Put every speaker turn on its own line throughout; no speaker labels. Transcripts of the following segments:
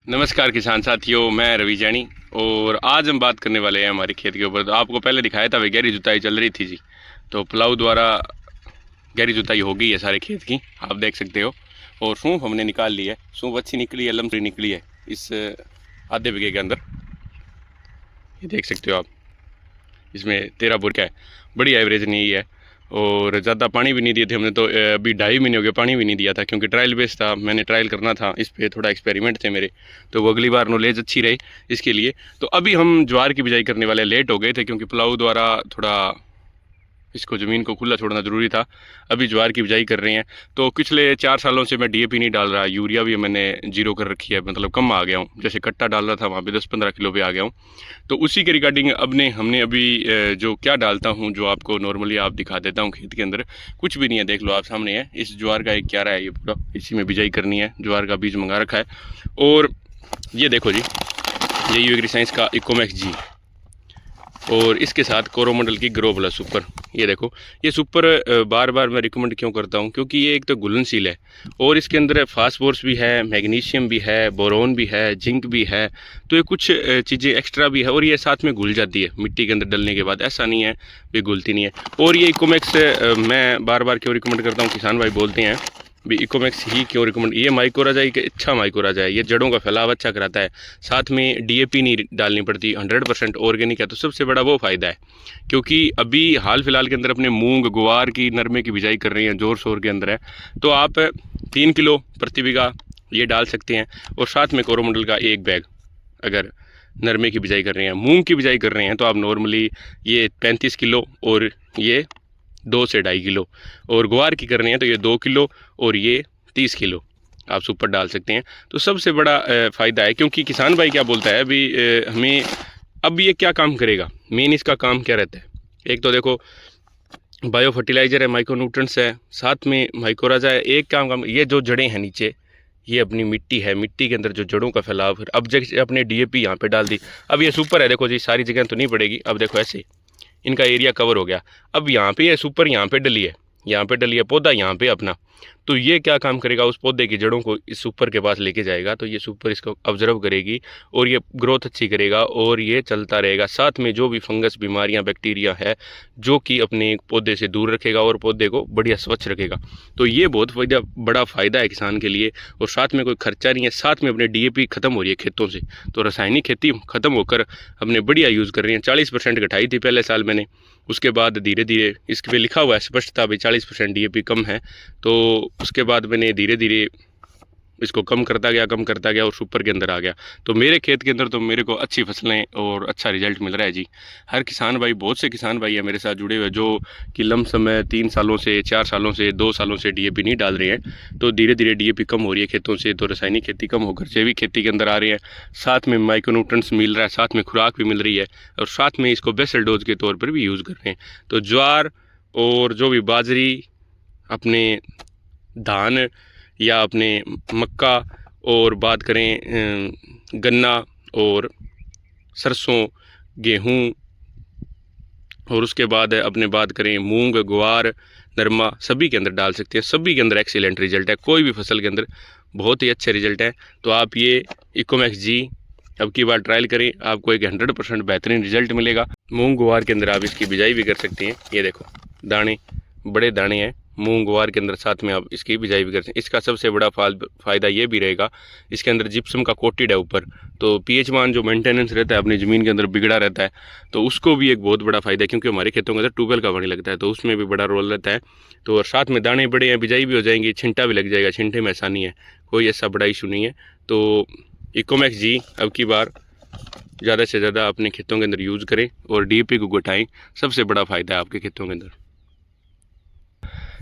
नमस्कार किसान साथियों, मैं रवि जैनी और आज हम बात करने वाले हैं हमारे खेत के ऊपर। तो आपको पहले दिखाया था, वे गहरी जुताई चल रही थी जी। तो प्लाऊ द्वारा गहरी जुताई हो गई है सारे खेत की, आप देख सकते हो। और सूंफ हमने निकाल ली है, सूंफ अच्छी निकली है, लम्बी निकली है इस आधे बीघे के अंदर। ये देख सकते हो आप, इसमें 13 बोर का है, बड़ी एवरेज नहीं है। और ज़्यादा पानी भी नहीं दिए थे हमने, तो अभी 2.5 महीने हो गए पानी भी नहीं दिया था, क्योंकि ट्रायल बेस था, मैंने ट्रायल करना था इस पे, थोड़ा एक्सपेरिमेंट थे मेरे, तो वो अगली बार नॉलेज अच्छी रही इसके लिए। तो अभी हम ज्वार की बिजाई करने वाले लेट हो गए थे, क्योंकि प्लाऊ द्वारा थोड़ा इसको ज़मीन को खुला छोड़ना ज़रूरी था। अभी ज्वार की बिजाई कर रहे हैं। तो पिछले 4 सालों से मैं डीएपी नहीं डाल रहा, यूरिया भी मैंने जीरो कर रखी है, मतलब कम आ गया हूँ। जैसे कट्टा डाल रहा था वहाँ पे 10-15 किलो पे आ गया हूँ। तो उसी के रिगार्डिंग हमने अभी जो क्या डालता हूँ, जो आपको नॉर्मली आप दिखा देता हूँ खेत के अंदर। कुछ भी नहीं है, देख लो आप सामने है। इस ज्वार का एक क्यारा है, ये पूरा इसी में बिजाई करनी है। ज्वार का बीज मंगा रखा है। और ये देखो जी, ये एग्रीसाइंस का इकोमैक्स जी, और इसके साथ कोरोमंडल की ग्रो प्लस सुपर। ये देखो, ये सुपर बार बार मैं रिकमेंड क्यों करता हूँ, क्योंकि ये एक तो घुलनशील है और इसके अंदर फास्फोरस भी है, मैग्नीशियम भी है, बोरोन भी है, जिंक भी है। तो ये कुछ चीज़ें एक्स्ट्रा भी है, और ये साथ में घुल जाती है मिट्टी के अंदर डलने के बाद, ऐसा नहीं है भी घुलती नहीं है। और ये इकोमैक्स मैं बार बार क्यों रिकमेंड करता हूँ, किसान भाई बोलते हैं भी इकोमैक्स ही क्यों रिकमेंड, ये माइक्रोराजा एक अच्छा माइक्रोराजा है, ये जड़ों का फैलाव अच्छा कराता है, साथ में डीएपी नहीं डालनी पड़ती, 100% ऑर्गेनिक है। तो सबसे बड़ा वो फ़ायदा है, क्योंकि अभी हाल फिलहाल के अंदर अपने मूंग ग्वार की नरमे की बिजाई कर रही हैं, जोर शोर के अंदर है। तो आप 3 किलो प्रति बीघा ये डाल सकते हैं, और साथ में कोरोमंडल का 1 बैग अगर नरमे की बिजाई कर रहे हैं। मूंग की बिजाई कर रहे हैं तो आप नॉर्मली ये 35 किलो और ये 2 से 2.5 किलो, और ग्वार की करनी है तो ये 2 किलो और ये 30 किलो आप सुपर डाल सकते हैं। तो सबसे बड़ा फ़ायदा है, क्योंकि किसान भाई क्या बोलता है अभी हमें, अब ये क्या काम करेगा, मेन इसका काम क्या रहता है। एक तो देखो बायो फर्टिलाइज़र है, माइक्रोन्यूट्रेंट्स है, साथ में माइक्रोराजा है। एक काम ये जो जड़ें हैं नीचे, ये अपनी मिट्टी है, मिट्टी के अंदर जो जड़ों का फैलाव, फिर अब जैसे अपने डीएपी यहाँ पे डाल दी। अब ये सुपर है, देखो जी सारी जगह तो नहीं पड़ेगी, अब देखो ऐसे इनका एरिया कवर हो गया। अब यहाँ पे ये सुपर यहाँ पे डली है, यहाँ पे डली है पौधा यहाँ पे अपना। तो ये क्या काम करेगा, उस पौधे की जड़ों को इस सुपर के पास लेके जाएगा, तो ये सुपर इसको ऑब्जर्व करेगी और ये ग्रोथ अच्छी करेगा, और ये चलता रहेगा। साथ में जो भी फंगस बीमारियां बैक्टीरिया है, जो कि अपने पौधे से दूर रखेगा और पौधे को बढ़िया स्वच्छ रखेगा। तो ये बहुत बड़ा फ़ायदा है किसान के लिए, और साथ में कोई खर्चा नहीं है। साथ में अपने डीएपी ख़त्म हो रही है खेतों से, तो रासायनिक खेती ख़त्म होकर हमने बढ़िया यूज़ कर रही हैं। 40% घटाई थी पहले साल मैंने, उसके बाद धीरे धीरे इस पे लिखा हुआ है स्पष्टता भी 40% डीएपी कम है, तो उसके बाद मैंने धीरे धीरे इसको कम करता गया और सुपर के अंदर आ गया। तो मेरे खेत के अंदर तो मेरे को अच्छी फसलें और अच्छा रिजल्ट मिल रहा है जी। हर किसान भाई, बहुत से किसान भाई है मेरे साथ जुड़े हुए, जो कि लमसम 3 सालों से, 4 सालों से, 2 सालों से डीएपी नहीं डाल रहे हैं। तो धीरे धीरे डीएपी कम हो रही है खेतों से, तो रासायनिक खेती कम होकर जैविक खेती के अंदर आ रहे हैं। साथ में माइक्रोन्यूट्रेंट्स मिल रहा है, साथ में खुराक भी मिल रही है, और साथ में इसको बेसल डोज के तौर पर भी यूज़ कर रहे हैं। तो ज्वार और जो भी बाजरी, अपने धान या अपने मक्का, और बात करें गन्ना और सरसों, गेहूं, और उसके बाद अपने बात करें मूंग, ग्वार, नरमा, सभी के अंदर डाल सकते हैं। सभी के अंदर एक्सीलेंट रिजल्ट है, कोई भी फसल के अंदर बहुत ही अच्छे रिजल्ट है। तो आप ये इकोमैक्स जी अब की बार ट्रायल करें, आपको एक 100% बेहतरीन रिजल्ट मिलेगा। मूंग ग्वार के अंदर आप इसकी बिजाई भी कर सकते हैं। ये देखो दाने, बड़े दाने हैं मूंग ग्वार के अंदर, साथ में आप इसकी बिजाई भी कर सकते हैं। इसका सबसे बड़ा फ़ायदा ये भी रहेगा, इसके अंदर जिप्सम का कोटेड है ऊपर, तो पीएच मान जो मेंटेनेंस रहता है अपनी ज़मीन के अंदर बिगड़ा रहता है, तो उसको भी एक बहुत बड़ा फ़ायदा है, क्योंकि हमारे खेतों के अंदर ट्यूबवेल का पानी लगता है, तो उसमें भी बड़ा रोल रहता है। तो और साथ में दाने बड़े हैं, बिजाई भी हो जाएंगी, छिंटा भी लग जाएगा, छिंटे में ऐसा नहीं है, कोई ऐसा बड़ा इशू नहीं है। तो इकोमैक्स जी अब की बार ज़्यादा से ज़्यादा अपने खेतों के अंदर यूज़ करें और डीएपी को घटाएं, सबसे बड़ा फ़ायदा है आपके खेतों के अंदर,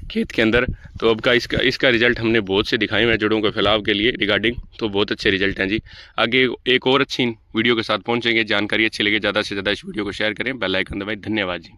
खेत के अंदर। तो अब का इसका रिजल्ट हमने बहुत से दिखाए हैं जड़ों के फैलाव के लिए रिगार्डिंग, तो बहुत अच्छे रिजल्ट हैं जी। आगे एक और अच्छी वीडियो के साथ पहुंचेंगे। जानकारी अच्छी लगे ज़्यादा से ज़्यादा इस वीडियो को शेयर करें, बेल आइकन दबाएं। धन्यवाद जी।